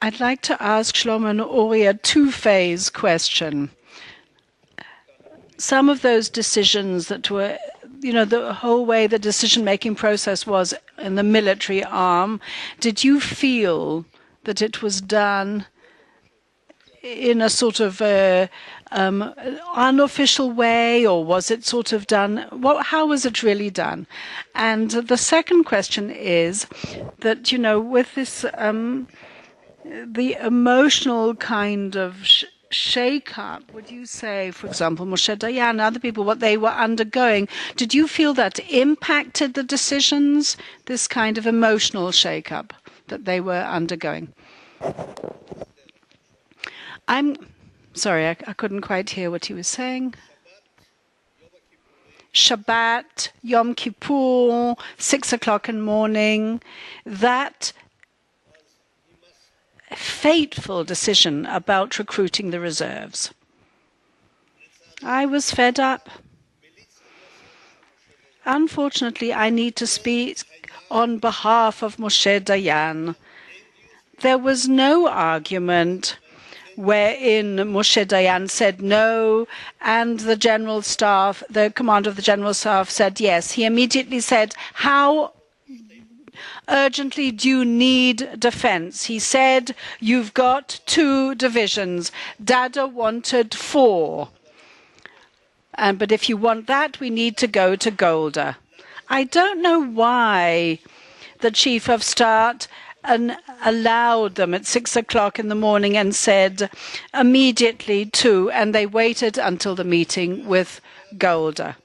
I'd like to ask Shlomo and Ori a two-phase question. Some of those decisions that were, the whole way the decision-making process was in the military arm, did you feel that it was done in a sort of unofficial way, or was it sort of done? How was it really done? And the second question is that, with this, the emotional kind of shake-up, would you say, for example, Moshe Dayan, other people, what they were undergoing, did you feel that impacted the decisions, this kind of emotional shake-up that they were undergoing? I'm sorry, I couldn't quite hear what he was saying. Shabbat, Yom Kippur, 6 o'clock in the morning, that fateful decision about recruiting the reserves. I was fed up. Unfortunately, I need to speak on behalf of Moshe Dayan. There was no argument wherein Moshe Dayan said no, and the general staff, the commander of the general staff said yes. He immediately said, how urgently do you need defense? He said, you've got 2 divisions. Dada wanted 4. But if you want that, we need to go to Golda. I don't know why the chief of staff allowed them at 6 o'clock in the morning and said immediately to, and they waited until the meeting with Golda.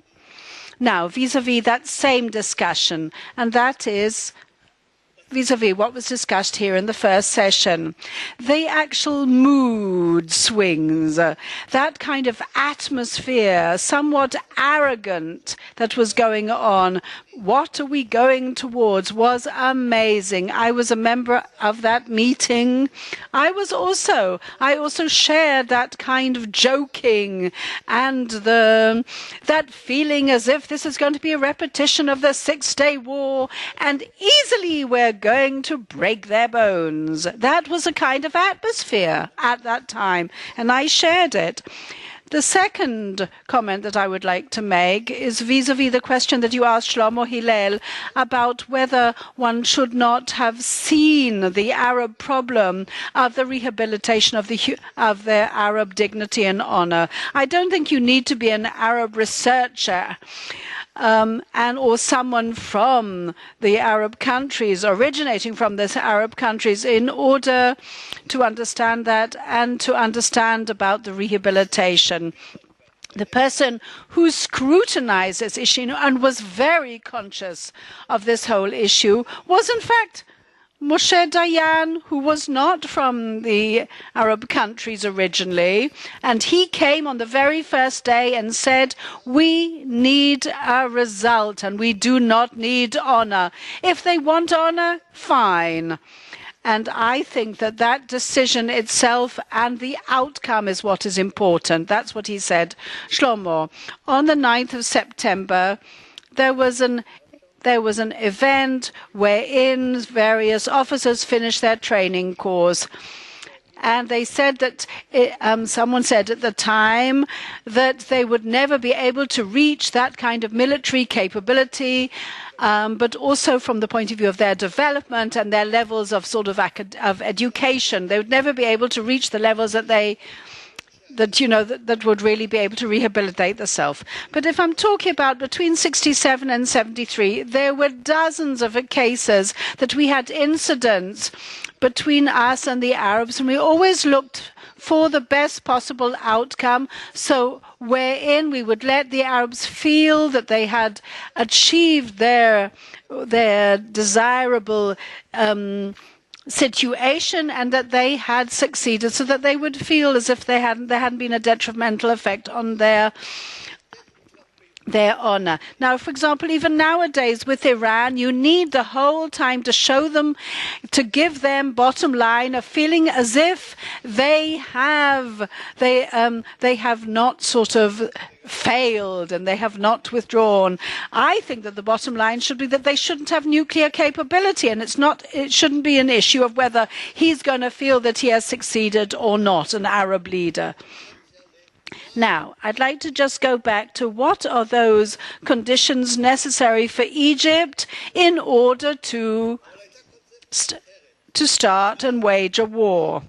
Now, vis-a-vis that same discussion, and that is vis-a-vis what was discussed here in the first session, the actual mood swings, that kind of atmosphere, somewhat arrogant, that was going on. What are we going towards was amazing. I was a member of that meeting. I also shared that kind of joking and that feeling as if this is going to be a repetition of the Six-Day War, and easily we're going to break their bones. That was a kind of atmosphere at that time, and I shared it. The second comment that I would like to make is vis-a-vis the question that you asked Shlomo Hillel about whether one should not have seen the Arab problem of the rehabilitation of their Arab dignity and honor. I don't think you need to be an Arab researcher or someone from the Arab countries, originating from these Arab countries, in order to understand that and to understand about the rehabilitation. The person who scrutinized this issue and was very conscious of this whole issue was, in fact, Moshe Dayan, who was not from the Arab countries originally, and he came on the very first day and said, we need a result and we do not need honor. If they want honor, fine. And I think that that decision itself and the outcome is what is important. That's what he said. Shlomo, on the 9th of September, there was an event wherein various officers finished their training course. And they said that, someone said at the time that they would never be able to reach that kind of military capability, but also from the point of view of their development and their levels of sort of education. They would never be able to reach the levels that that would really be able to rehabilitate the self. But if I'm talking about between 67 and 73, there were dozens of cases that we had incidents between us and the Arabs, and we always looked for the best possible outcome, so wherein we would let the Arabs feel that they had achieved their desirable situation and that they had succeeded, so that they would feel as if there hadn't been a detrimental effect on their their honor. Now, for example, even nowadays with Iran, you need the whole time to show them, to give them bottom line a feeling as if they have not sort of failed and they have not withdrawn. I think that the bottom line should be that they shouldn't have nuclear capability, and it shouldn't be an issue of whether he's going to feel that he has succeeded or not, an Arab leader. Now, I'd like to just go back to what are those conditions necessary for Egypt in order to start and wage a war.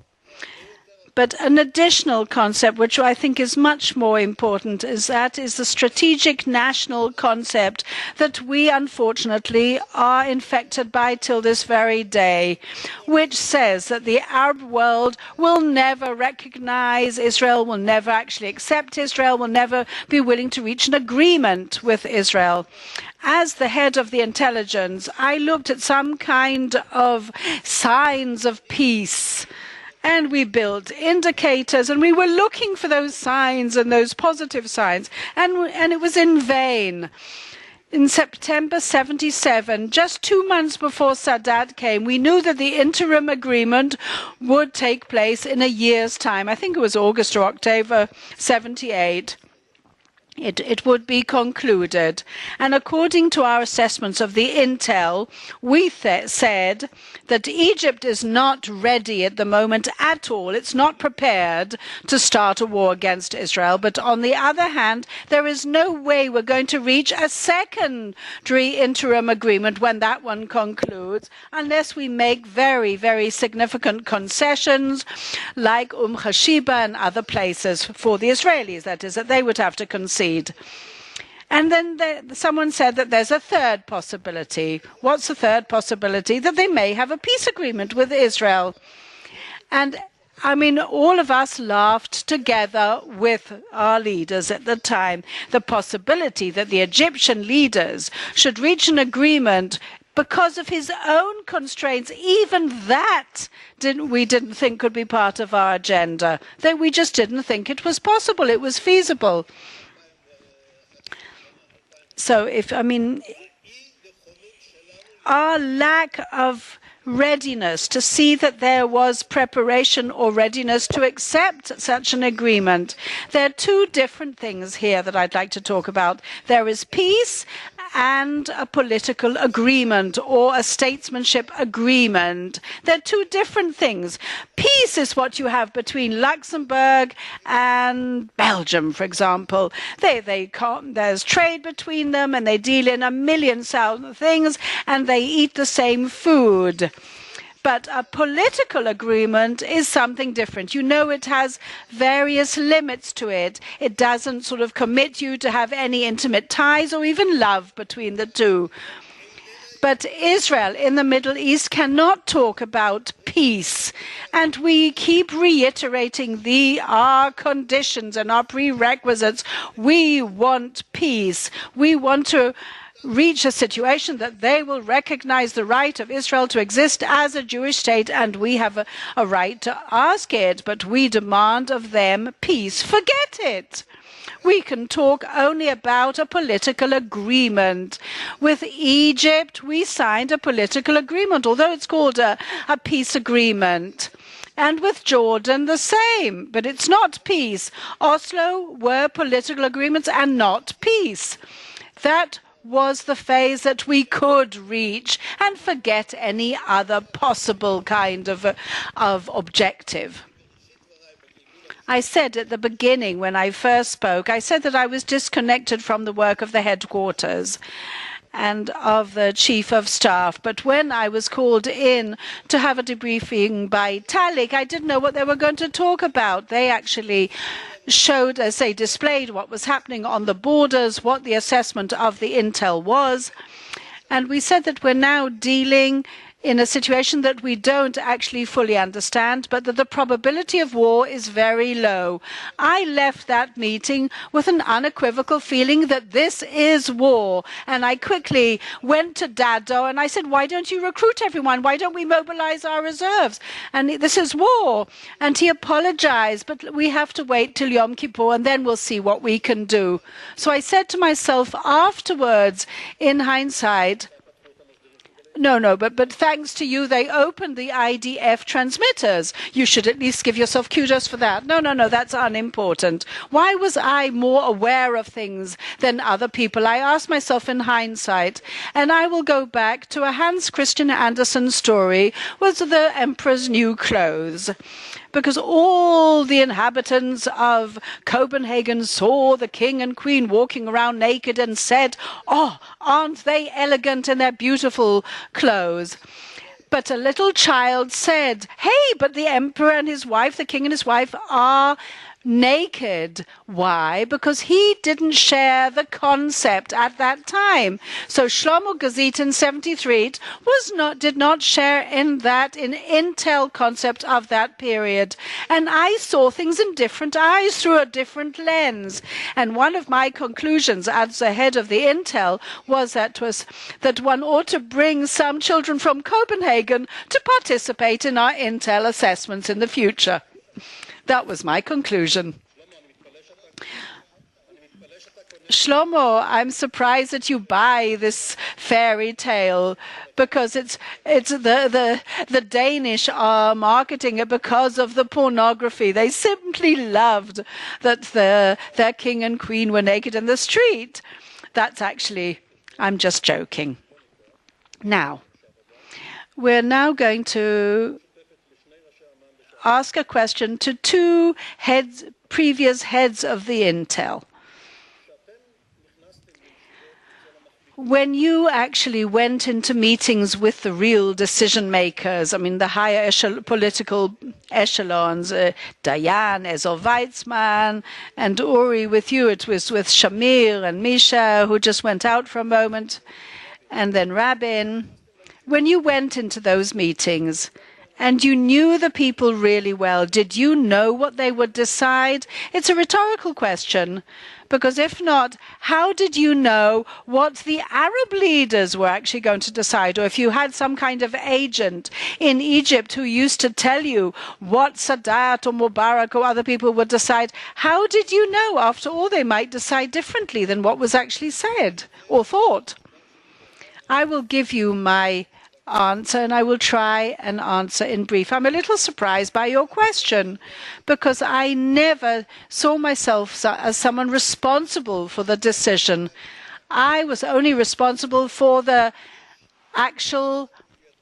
But an additional concept, which I think is much more important, is the strategic national concept that we unfortunately are infected by till this very day, which says that the Arab world will never recognize Israel, will never actually accept Israel, will never be willing to reach an agreement with Israel. As the head of the intelligence, I looked at some kind of signs of peace. And we built indicators, and we were looking for those signs and those positive signs, and it was in vain. In September 1977, just 2 months before Sadat came, we knew that the interim agreement would take place in a year's time. I think it was August or October 1978. It would be concluded. And according to our assessments of the intel, we said that Egypt is not ready at the moment at all. It's not prepared to start a war against Israel. But on the other hand, there is no way we're going to reach a secondary interim agreement when that one concludes, unless we make very, very significant concessions like Hashiba and other places for the Israelis, that is, that they would have to concede. And then someone said that there's a third possibility. What's the third possibility? That they may have a peace agreement with Israel. And I mean, all of us laughed together with our leaders at the time. The possibility that the Egyptian leaders should reach an agreement because of his own constraints, even that we didn't think could be part of our agenda. That we just didn't think it was possible, it was feasible. So, our lack of readiness to see that there was preparation or readiness to accept such an agreement. There are two different things here that I'd like to talk about. There is peace and a political agreement or a statesmanship agreement. They're two different things. Peace is what you have between Luxembourg and Belgium, for example. There's trade between them, and they deal in a million things, and they eat the same food. But a political agreement is something different. You know, it has various limits to it. It doesn't sort of commit you to have any intimate ties or even love between the two. But Israel in the Middle East cannot talk about peace. And we keep reiterating our conditions and our prerequisites. We want peace. We want to reach a situation that they will recognize the right of Israel to exist as a Jewish state, and we have a right to ask it, but we demand of them peace. Forget it. We can talk only about a political agreement. With Egypt, we signed a political agreement, although it's called a peace agreement. And with Jordan, the same, but it's not peace. Oslo were political agreements and not peace. That was the phase that we could reach, and forget any other possible kind of objective. I said at the beginning, when I first spoke, I said that I was disconnected from the work of the headquarters and of the chief of staff. But when I was called in to have a debriefing by Talik, I didn't know what they were going to talk about. They actually showed, as they displayed what was happening on the borders, what the assessment of the intel was. And we said that we're now dealing in a situation that we don't actually fully understand, but that the probability of war is very low. I left that meeting with an unequivocal feeling that this is war. And I quickly went to Dado and I said, why don't you recruit everyone? Why don't we mobilize our reserves? And this is war. And he apologized, but we have to wait till Yom Kippur and then we'll see what we can do. So I said to myself afterwards, in hindsight, no, but thanks to you, they opened the IDF transmitters. You should at least give yourself kudos for that. No, that's unimportant. Why was I more aware of things than other people? I asked myself in hindsight, and I will go back to a Hans Christian Andersen story, was the Emperor's New Clothes. Because all the inhabitants of Copenhagen saw the king and queen walking around naked and said, oh, aren't they elegant in their beautiful clothes? But a little child said, hey, but the emperor and his wife, the king and his wife, are naked. Why? Because he didn't share the concept at that time. So Shlomo Gazit in 73 did not share in Intel concept of that period. And I saw things in different eyes through a different lens. And one of my conclusions as the head of the Intel was that one ought to bring some children from Copenhagen to participate in our Intel assessments in the future. That was my conclusion. Shlomo, I'm surprised that you buy this fairy tale because it's the Danish are marketing it because of the pornography. They simply loved that their king and queen were naked in the street. I'm just joking. Now, we're now going to ask a question to two previous heads of the Intel. When you actually went into meetings with the real decision makers, I mean the higher political echelons, Dayan, Ezel Weizmann, and Uri with you, it was with Shamir and Misha, who just went out for a moment, and then Rabin. When you went into those meetings, and you knew the people really well, did you know what they would decide? It's a rhetorical question, because if not, how did you know what the Arab leaders were actually going to decide? Or if you had some kind of agent in Egypt who used to tell you what Sadat or Mubarak or other people would decide, how did you know? After all, they might decide differently than what was actually said or thought. I will give you my answer, and I will try and answer in brief. I'm a little surprised by your question because I never saw myself as someone responsible for the decision. I was only responsible for the actual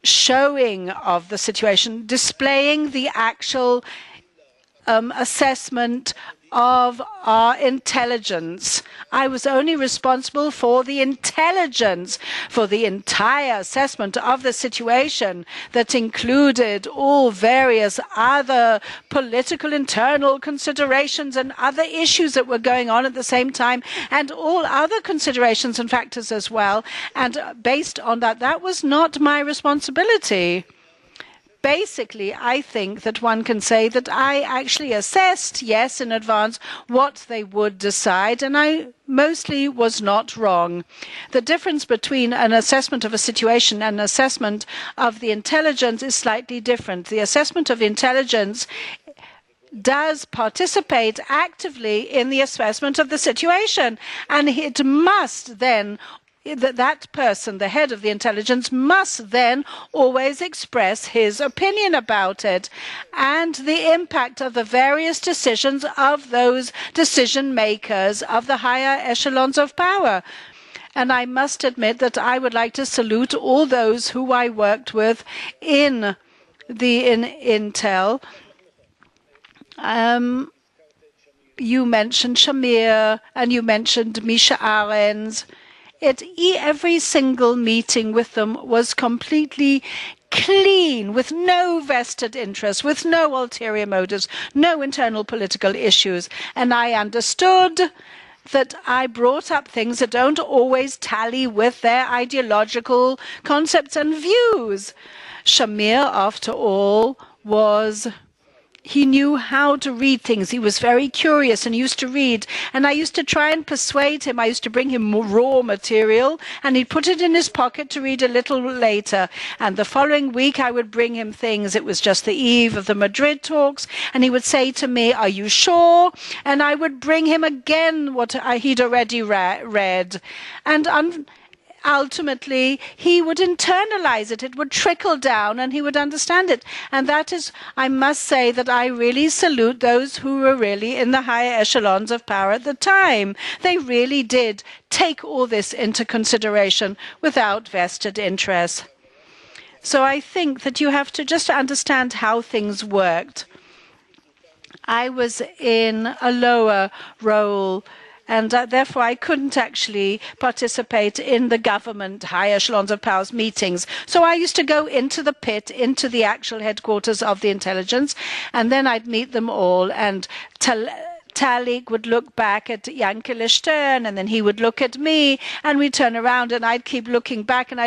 showing of the situation, displaying the actual assessment of our intelligence. I was only responsible for the intelligence, for the entire assessment of the situation that included all various other political internal considerations and other issues that were going on at the same time, and all other considerations and factors as well. And based on that, that was not my responsibility. Basically, I think that one can say that I actually assessed, yes, in advance, what they would decide, and I mostly was not wrong. The difference between an assessment of a situation and an assessment of the intelligence is slightly different. The assessment of intelligence does participate actively in the assessment of the situation, and it must then that person, the head of the intelligence, must then always express his opinion about it and the impact of the various decisions of those decision makers of the higher echelons of power. And I must admit that I would like to salute all those who I worked with in Intel. You mentioned Shamir and you mentioned Misha Arens. Every single meeting with them was completely clean, with no vested interest, with no ulterior motives, no internal political issues. And I understood that I brought up things that don't always tally with their ideological concepts and views. Shamir, after all, he knew how to read things. He was very curious and used to read. And I used to try and persuade him. I used to bring him raw material, and he'd put it in his pocket to read a little later. And the following week, I would bring him things. It was just the eve of the Madrid talks. And he would say to me, "Are you sure?" And I would bring him again what he'd already read. And ultimately, he would internalize it. It would trickle down and he would understand it. And that is, I must say that I really salute those who were really in the higher echelons of power at the time. They really did take all this into consideration without vested interest. So I think that you have to just understand how things worked. I was in a lower role, and therefore I couldn't actually participate in the government high echelons of powers meetings. So I used to go into the pit, into the actual headquarters of the intelligence, and then I'd meet them all. And Talik would look back at Yankele Stern, and then he would look at me, and we'd turn around, and I'd keep looking back, and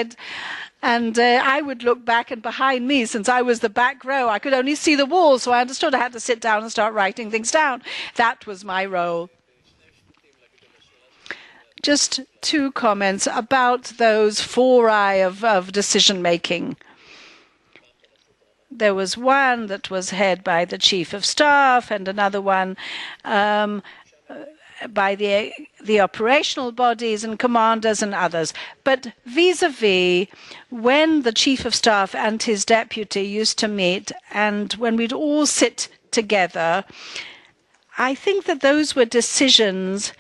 I would look back, and behind me, since I was the back row, I could only see the wall, so I understood I had to sit down and start writing things down. That was my role. Just two comments about those foray of decision-making. There was one that was head by the chief of staff and another one by the operational bodies and commanders and others. But vis-a-vis, when the chief of staff and his deputy used to meet and when we'd all sit together, I think that those were decisions,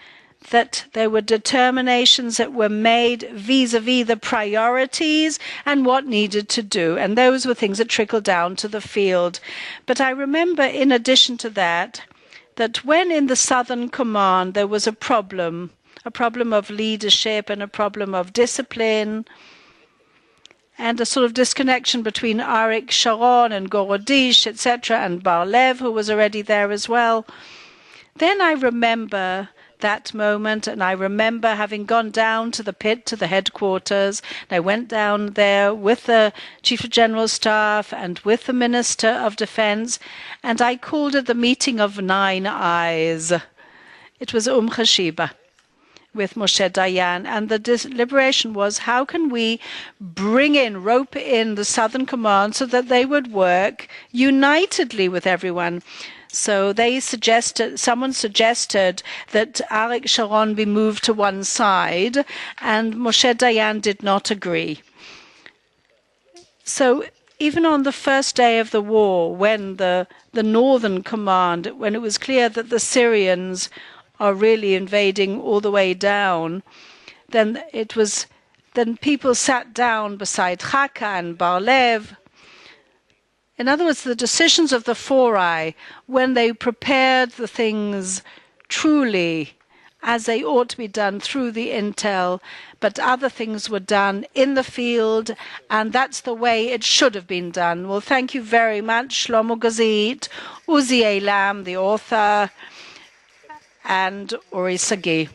that there were determinations that were made vis-a-vis the priorities and what needed to do. And those were things that trickled down to the field. But I remember, in addition to that, that when in the Southern Command there was a problem of leadership and a problem of discipline, and a sort of disconnection between Arik Sharon and Gorodish, etc., and Bar-Lev, who was already there as well, then I remember that moment, and I remember having gone down to the pit, to the headquarters. And I went down there with the Chief of General Staff and with the Minister of Defense, and I called it the meeting of 9 eyes. It was Chashiba with Moshe Dayan, and the deliberation was, how can we rope in the Southern Command so that they would work unitedly with everyone? So someone suggested that Arik Sharon be moved to one side, and Moshe Dayan did not agree. So even on the first day of the war, when the Northern Command, when it was clear that the Syrians are really invading all the way down, then people sat down beside Chaka and Bar-Lev. In other words, the decisions of the foray, when they prepared the things truly as they ought to be done through the intel, but other things were done in the field, and that's the way it should have been done. Well, thank you very much, Shlomo Gazit, Uzi Eilam, the author, and Ori Saguy.